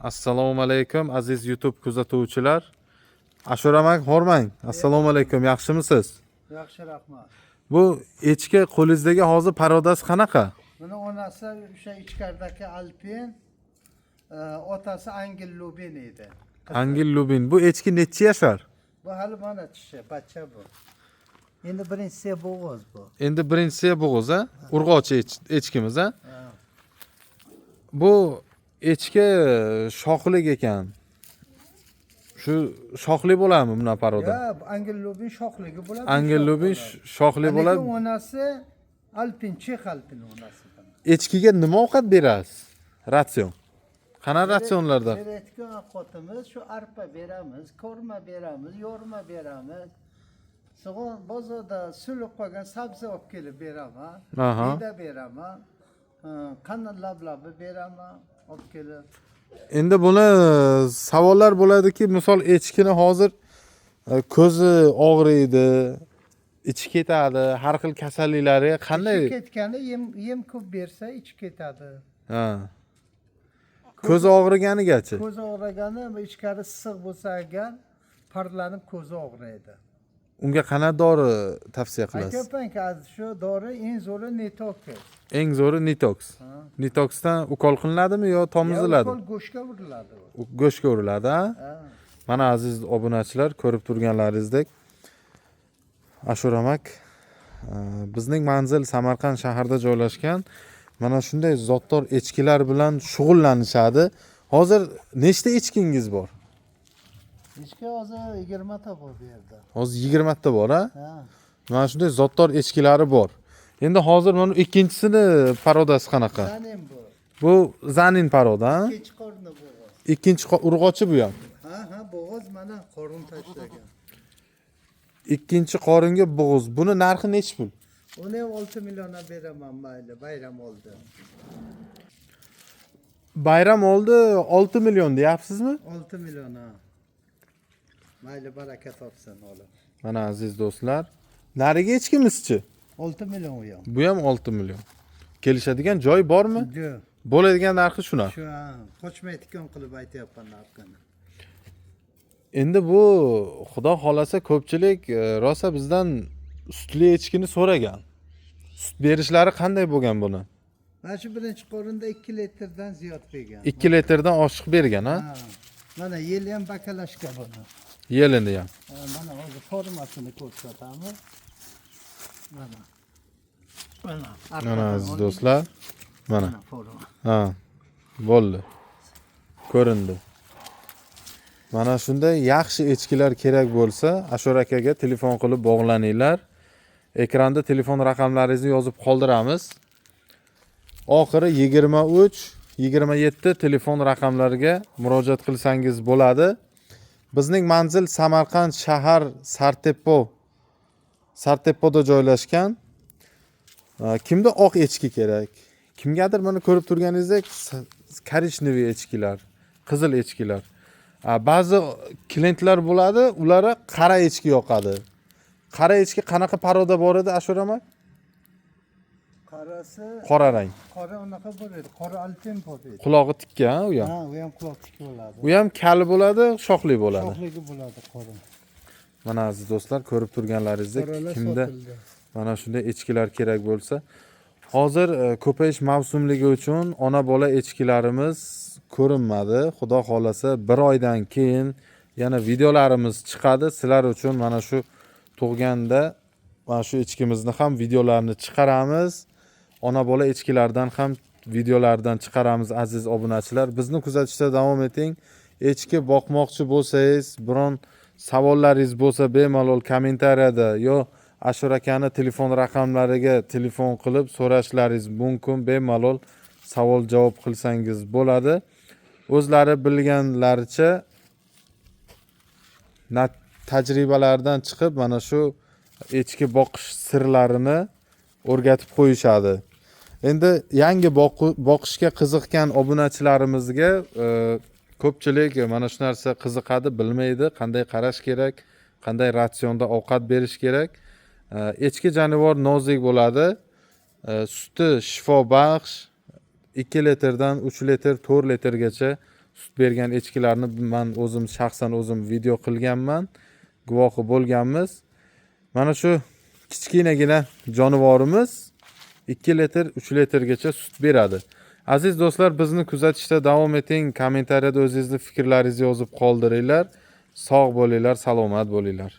Assalomu alaykum aziz YouTube kuzatuvchilar. Ashuramak hormang. Assalomu alaykum, yaxshimisiz? Yaxshi, rahmat. Bu echki qo'lingizdagi hozir parodasi qanaqa? Buni onasi o'sha ichkaridagi Alpin, otasi Angel Lubin edi. Angel Lubin. Bu echki necha yashar? Bu hali mana tishi, bachcha bu. Endi birinchisi bo'g'iz bu. Endi birinchisi bo'g'iz, a? Urg'ochi echkimiz, a? Bu echki shoxlik ekan. Shu shoxli bo'ladimi buna paroda? Ya, Angel Lubin shoxligi bo'ladi. Angel Lubin shoxli bo'ladi. Lekin onasi Alpin, Chex Alpin onasi. Echkiga nima ovqat berasiz? Ratsion. Qanaqa ratsionlarda? Berayotgan ovqatimiz shu arpa beramiz, ko'rma beramiz, yo'rma beramiz. So'ng bozorda sulib qolgan sabzi olib kelib beraman. Bida beraman. Qanday lablabi beraman olib kelib. Endi buni savollar bo'ladiki, misol echkini hozir ko'zi og'riydi, ichi ketadi, har xil kasalliklari qanday? Ichi ketganda yem ko'p bersa ichi ketadi. Ha. Ko'zi og'riganigachi? Ko'zi og'rigani ichkari issiq bo'lsa agar parlanib ko'zi og'riydi. Unga qanaqa dori tavsiya qilasiz? Aka, shu dori eng zo'ri Nitox. Eng zo'ri Nitox. Nitoxdan ukol qilinadimi yo tomiziladi? Ukol go'shtga uriladi. Go'shtga uriladi, ha? Mana aziz obunachilar, ko'rib turganlaringizdek Ashuramak bizning manzil Samarqand shahrida joylashgan. Mana shunday zotdor echkilar bilan shug'ullanishadi. Hozir nechta echkingiz bor? Echki hozir 20 ta bor bu yerda. Hozir 20 ta bor, ha? Mana shunday zotdor echkilari bor. Endi hozir mana ikkinchisini parodasi qanaqa? Zanin bu. Bu zanin paroda, ha? Ikkinchi qorni bo'g'iz. Ikkinchi urg'ochi bu ham. Ha, bo'g'iz mana qorin tashlagan. Ikkinchi qoringa bo'g'iz. Buni narxi nechi pul? Uni 6 millionga beraman, mayli, bayram oldi. Bayram oldi 6 million deyapsizmi? 6 million, ha. Mayli, baraka topsin ola. Mana aziz do'stlar, nariga echkimizchi? 6 million u ham. Bu ham 6 million. Kelishadigan joy bormi? Yo'q. Bo'ladigan narxi shunaqa. Shu, qochmaydigan qilib aytayapman narxini. Endi bu xudo xolasa ko'pchilik rosa bizdan sutli echkini so'ragan. Sut berishlari qanday bo'lgan buni? Mana shu birinchi qorinda 2 litrdan ziyod bergan. 2 litrdan oshiq bergan, ha? Mana yeli ham bakalashka buni. Yelini ham. Mana hozir formasini ko'rsatamiz. Mana. Mana aziz do'stlar. Mana. Forma. Ha. Bo'ldi. Ko'rindi. Mana shunday yaxshi echkilar kerak bo'lsa, Ashura akaga telefon qilib bog'laninglar. Ekranda telefon raqamlaringizni yozib qoldiramiz. Oxiri 23, 27 telefon raqamlariga murojaat qilsangiz bo'ladi. Bizning manzil Samarqand shahar Sartepoda joylashgan. Kimda oq echki kerak? Kimgadir mana ko'rib turganingizdek korishneviy echkilar, qizil echkilar. Ba'zi klientlar bo'ladi, ularga qora echki yoqadi. Qora echki qanaqa paroda bor edi, Ashuramak? Qorasi Qora rang. qora unaqa bo'ladi. Qora alpin bo'ladi. Qulog'i tikka, u ham. Ha, u ham quloq tikka bo'ladi. U ham kali bo'ladi, shoxli bo'ladi. Shoxligi bo'ladi qora. Mana aziz do'stlar, ko'rib turganlaringizdek kimda mana shunday echkilar kerak bo'lsa, hozir ko'payish mavsumligi uchun ona bola echkilarimiz ko'rinmadi. Xudo xolasa 1 oydan keyin yana videolarimiz chiqadi. Sizlar uchun mana shu tug'ganda mana shu echkimizni ham videolarini chiqaramiz. Ona bola echkilardan ham videolardan chiqaramiz aziz obunachilar. Bizni kuzatishda davom eting. Echki boqmoqchi bo'lsangiz, biron savollaringiz bo'lsa bemalol kommentariyada yo Ashura akani telefon raqamlariga telefon qilib so'rashlaringiz mumkin. Bemalol savol javob qilsangiz bo'ladi. O'zlari bilganlaricha tajribalardan chiqib mana shu echki boqish sirlarini o'rgatib qo'yishadi. Endi yangi boqishga qiziqgan obunachilarimizga ko'pchilik mana shu narsa qiziqadi, bilmaydi, qanday qarash kerak, qanday ratsionda ovqat berish kerak. Echki jonivor nozik bo'ladi. Suti shifobaxsh 2 litrdan 3 litr, 4 litrgacha sut bergan echkilarni men o'zim shaxsan o'zim video qilganman, guvohi bo'lganmiz. Mana shu kichkinagina jonivorimiz 2 litr, 3 litrgacha sut beradi. Aziz do'stlar, bizni kuzatishda davom eting. Kommentariyada o'zingizning fikrlaringizni yozib qoldiringlar. Sog' bo'linglar, salomat bo'linglar.